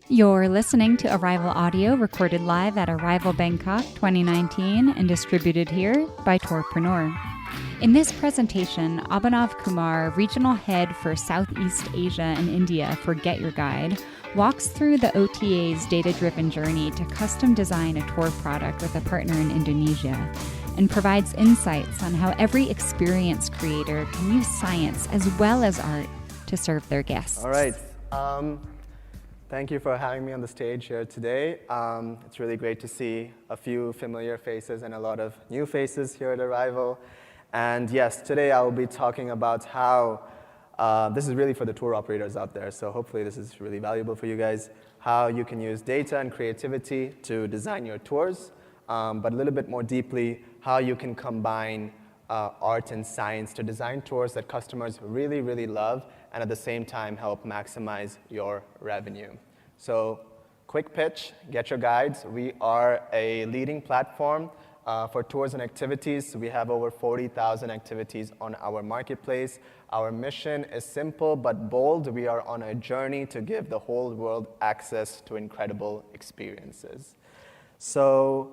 You're listening to Arival Audio recorded live at Arival Bangkok 2019 and distributed here by Tourpreneur. In this presentation, Abhinav Kumar, Regional Head for Southeast Asia and India for Get Your Guide, walks through the OTA's data-driven journey to custom design a tour product with a partner in Indonesia, and provides insights on how every experience creator can use science as well as art to serve their guests. All right. Thank you for having me on the stage here today. It's really great to see a few familiar faces and a lot of new faces here at Arival. And yes, today I will be talking about how, this is really for the tour operators out there, so hopefully this is really valuable for you guys, how you can use data and creativity to design your tours, but a little bit more deeply, how you can combine art and science to design tours that customers really, really love and at the same time help maximize your revenue. So, quick pitch, Get Your Guides. We are a leading platform for tours and activities. We have over 40,000 activities on our marketplace. Our mission is simple but bold. We are on a journey to give the whole world access to incredible experiences. So,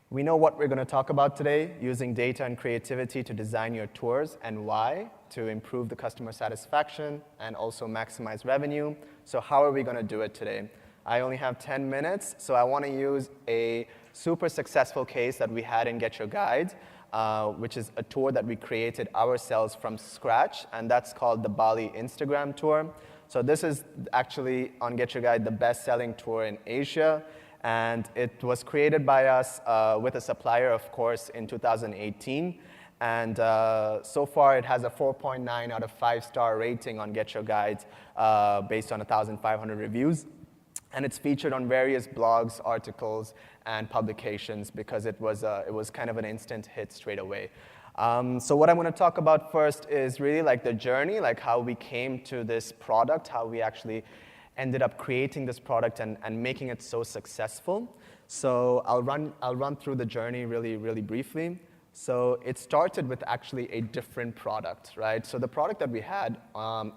we know what we're going to talk about today, using data and creativity to design your tours and why, to improve the customer satisfaction and also maximize revenue. So how are we going to do it today? I only have 10 minutes, so I want to use a super successful case that we had in Get Your Guide, which is a tour that we created ourselves from scratch, and that's called the Bali Instagram tour. So this is actually, on Get Your Guide, the best-selling tour in Asia. And it was created by us with a supplier, of course, in 2018. And so far, it has a 4.9 out of 5-star rating on Get Your Guide based on 1,500 reviews. And it's featured on various blogs, articles, and publications because it was kind of an instant hit straight away. So what I'm going to talk about first is really like the journey, like how we came to this product, how we actually ended up creating this product and making it so successful. So I'll run through the journey really, really briefly. So it started with actually a different product, right? So the product that we had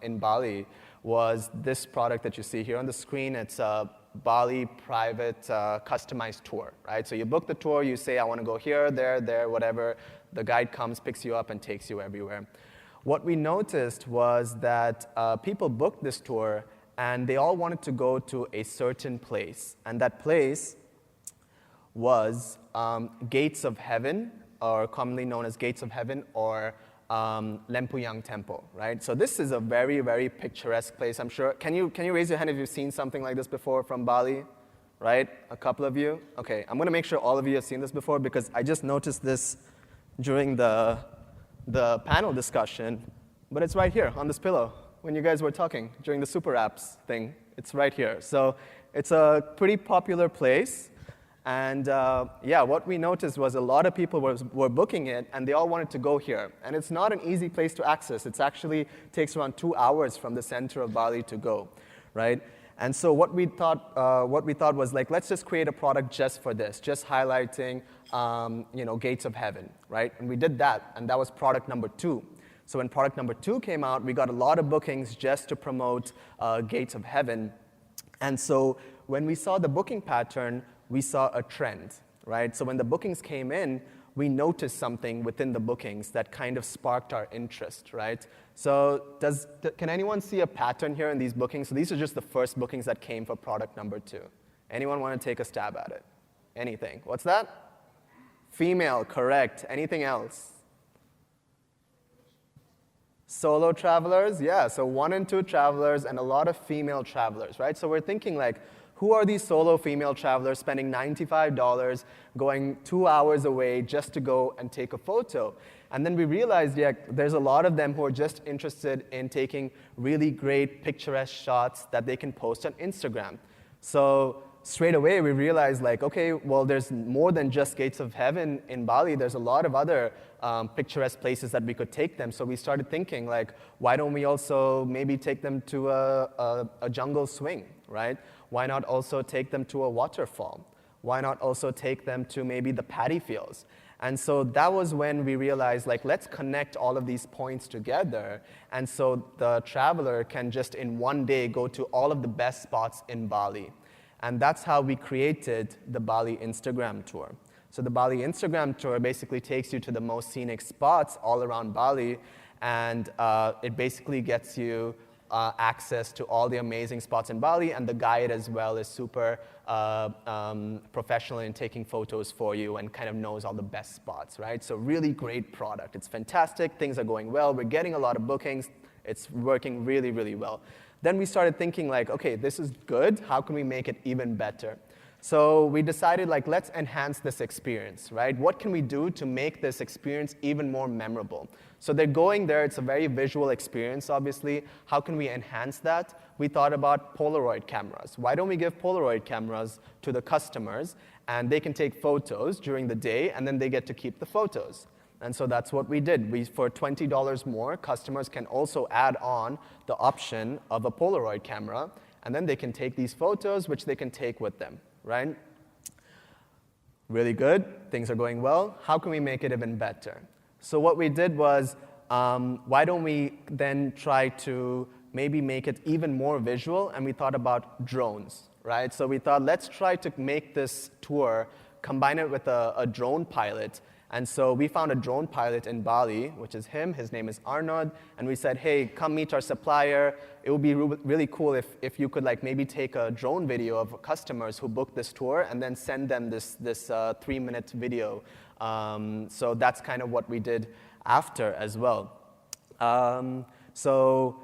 in Bali was this product that you see here on the screen. It's a Bali private customized tour, right? So you book the tour, you say, I want to go here, there, whatever. The guide comes, picks you up, and takes you everywhere. What we noticed was that people booked this tour and they all wanted to go to a certain place. And that place was Gates of Heaven, or commonly known as Gates of Heaven, or Lempuyang Temple, right? So this is a very, very picturesque place, I'm sure. Can you raise your hand if you've seen something like this before from Bali, right? A couple of you? Okay, I'm gonna make sure all of you have seen this before because I just noticed this during the panel discussion, but it's right here on this pillow. When you guys were talking during the super apps thing, it's right here. So it's a pretty popular place. And yeah, what we noticed was a lot of people were booking it, and they all wanted to go here. And it's not an easy place to access. It actually takes around 2 hours from the center of Bali to go, right? And so what we thought was like, let's just create a product just for this, just highlighting, Gates of Heaven, right? And we did that, and that was product number 2. So when product number 2 came out, we got a lot of bookings just to promote Gates of Heaven. And so when we saw the booking pattern, we saw a trend, right? So when the bookings came in, we noticed something within the bookings that kind of sparked our interest, right? So can anyone see a pattern here in these bookings? So these are just the first bookings that came for product number 2. Anyone want to take a stab at it? Anything? What's that? Female, correct. Anything else? Solo travelers, yeah, so 1 and 2 travelers and a lot of female travelers, right? So we're thinking like, who are these solo female travelers spending $95, going 2 hours away just to go and take a photo? And then we realized, yeah, there's a lot of them who are just interested in taking really great picturesque shots that they can post on Instagram. So straight away we realized like, okay, well there's more than just Gates of Heaven in Bali. There's a lot of other picturesque places that we could take them. So we started thinking like, why don't we also maybe take them to a jungle swing, right? Why not also take them to a waterfall? Why not also take them to maybe the paddy fields? And so that was when we realized, like, let's connect all of these points together. And so the traveler can just in one day go to all of the best spots in Bali. And that's how we created the Bali Instagram tour. So the Bali Instagram tour basically takes you to the most scenic spots all around Bali. And it basically gets you access to all the amazing spots in Bali, and the guide as well is super professional in taking photos for you and kind of knows all the best spots, right? So really great product. It's fantastic. Things are going well. We're getting a lot of bookings. It's working really, really well. Then we started thinking like, okay, this is good. How can we make it even better? So we decided, like, let's enhance this experience, right? What can we do to make this experience even more memorable? So they're going there. It's a very visual experience, obviously. How can we enhance that? We thought about Polaroid cameras. Why don't we give Polaroid cameras to the customers, and they can take photos during the day, and then they get to keep the photos? And so that's what we did. For $20 more, customers can also add on the option of a Polaroid camera, and then they can take these photos, which they can take with them. Right? Really good. Things are going well. How can we make it even better? So what we did was, why don't we then try to maybe make it even more visual? And we thought about drones, right? So we thought, let's try to make this tour, combine it with a drone pilot. And so we found a drone pilot in Bali, which is him. His name is Arnaud. And we said, hey, come meet our supplier. It would be really cool if you could like maybe take a drone video of customers who booked this tour and then send them this 3-minute video. So that's kind of what we did after as well. So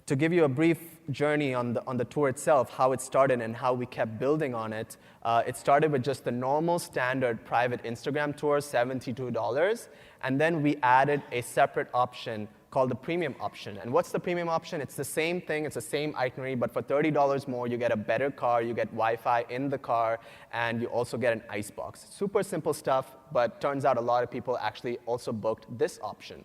to give you a brief journey on the tour itself, how it started and how we kept building on it, it started with just the normal standard private Instagram tour, $72, and then we added a separate option called the premium option. And what's the premium option? It's the same thing, it's the same itinerary, but for $30 more, you get a better car, you get Wi-Fi in the car, and you also get an icebox. Super simple stuff, but turns out a lot of people actually also booked this option.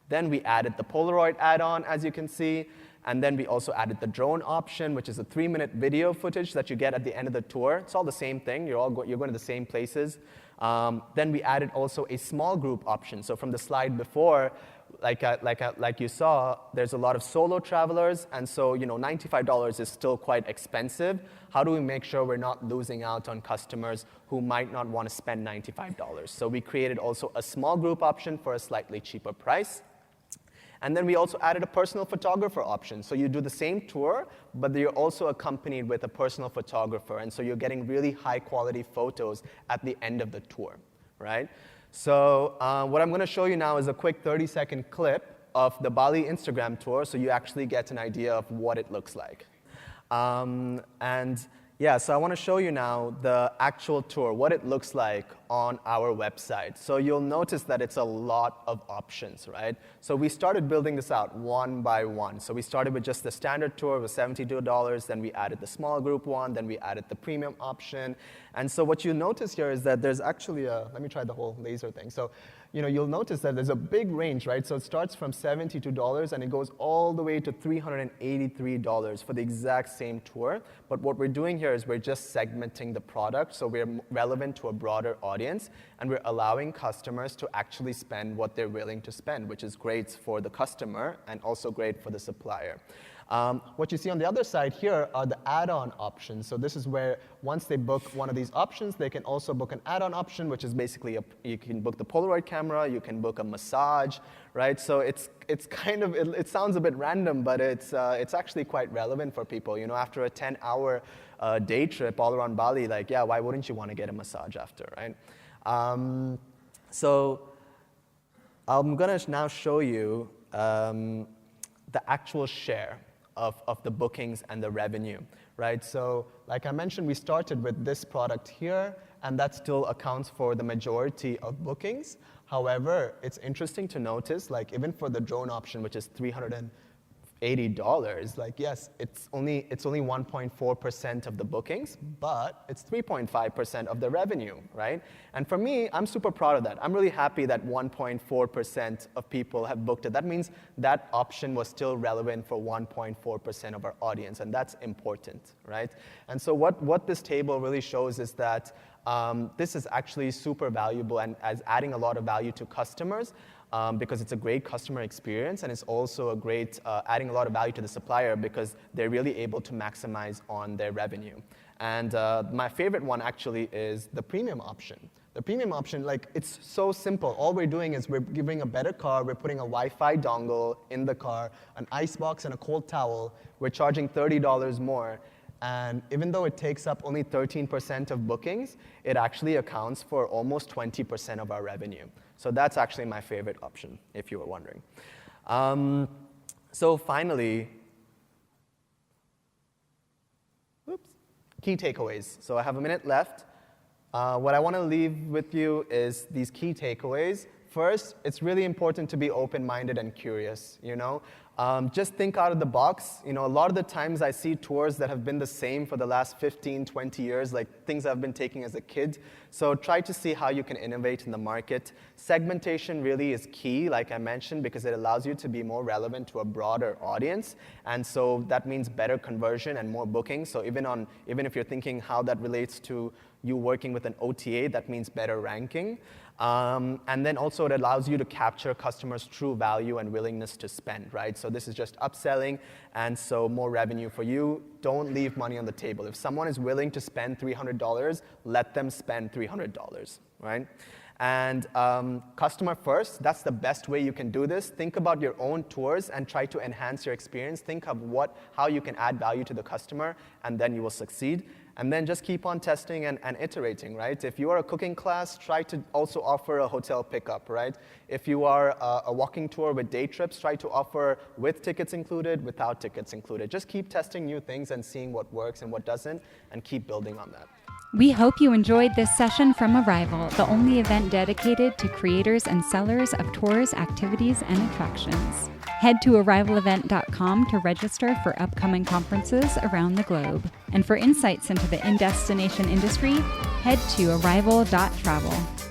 Then we added the Polaroid add-on, as you can see, and then we also added the drone option, which is a 3-minute video footage that you get at the end of the tour. It's all the same thing. You're going to the same places. Then we added also a small group option. So from the slide before, like you saw, there's a lot of solo travelers, and so $95 is still quite expensive. How do we make sure we're not losing out on customers who might not want to spend $95? So we created also a small group option for a slightly cheaper price. And then we also added a personal photographer option. So you do the same tour, but you're also accompanied with a personal photographer. And so you're getting really high-quality photos at the end of the tour, right? So what I'm going to show you now is a quick 30-second clip of the Bali Instagram tour, so you actually get an idea of what it looks like. Yeah, so I want to show you now the actual tour, what it looks like on our website. So you'll notice that it's a lot of options, right? So we started building this out one by one. So we started with just the standard tour with $72, then we added the small group one, then we added the premium option. And so what you notice here is that there's actually let me try the whole laser thing. So you'll notice that there's a big range, right? So it starts from $72 and it goes all the way to $383 for the exact same tour. But what we're doing here is we're just segmenting the product so we're relevant to a broader audience, and we're allowing customers to actually spend what they're willing to spend, which is great for the customer and also great for the supplier. What you see on the other side here are the add-on options. So this is where once they book one of these options, they can also book an add-on option, which is basically you can book the Polaroid camera, you can book a massage, right? So it's kind of, it sounds a bit random, but it's actually quite relevant for people. After a 10-hour day trip all around Bali, like, yeah, why wouldn't you want to get a massage after, right? So I'm going to now show you the actual share of the bookings and the revenue, right? So like I mentioned, we started with this product here, and that still accounts for the majority of bookings. However, it's interesting to notice, like even for the drone option, which is $380, like yes, it's only 1.4% of the bookings, but it's 3.5% of the revenue, right? And for me, I'm super proud of that. I'm really happy that 1.4% of people have booked it. That means that option was still relevant for 1.4% of our audience, and that's important, right? And so what this table really shows is that this is actually super valuable and as adding a lot of value to customers because it's a great customer experience, and it's also a great adding a lot of value to the supplier because they're really able to maximize on their revenue. And my favorite one actually is the premium option. The premium option, like, it's so simple. All we're doing is we're giving a better car, we're putting a Wi-Fi dongle in the car, an icebox and a cold towel. We're charging $30 more. And even though it takes up only 13% of bookings, it actually accounts for almost 20% of our revenue. So that's actually my favorite option, if you were wondering. So finally, key takeaways. So I have a minute left. What I want to leave with you is these key takeaways. First, it's really important to be open-minded and curious, you know? Just think out of the box. You know, a lot of the times I see tours that have been the same for the last 15, 20 years, like things I've been taking as a kid. So try to see how you can innovate in the market. Segmentation really is key, like I mentioned, because it allows you to be more relevant to a broader audience. And so that means better conversion and more bookings. So even if you're thinking how that relates to you working with an OTA, that means better ranking. And then also it allows you to capture customers' true value and willingness to spend, right? So this is just upselling, and so more revenue for you. Don't leave money on the table. If someone is willing to spend $300, let them spend $300, right? And customer first, that's the best way you can do this. Think about your own tours and try to enhance your experience. Think of how you can add value to the customer, and then you will succeed. And then just keep on testing and iterating, right? If you are a cooking class, try to also offer a hotel pickup, right? If you are a walking tour with day trips, try to offer with tickets included, without tickets included. Just keep testing new things and seeing what works and what doesn't, and keep building on that. We hope you enjoyed this session from Arival, the only event dedicated to creators and sellers of tours, activities, and attractions. Head to arivalevent.com to register for upcoming conferences around the globe. And for insights into the in-destination industry, head to arival.travel.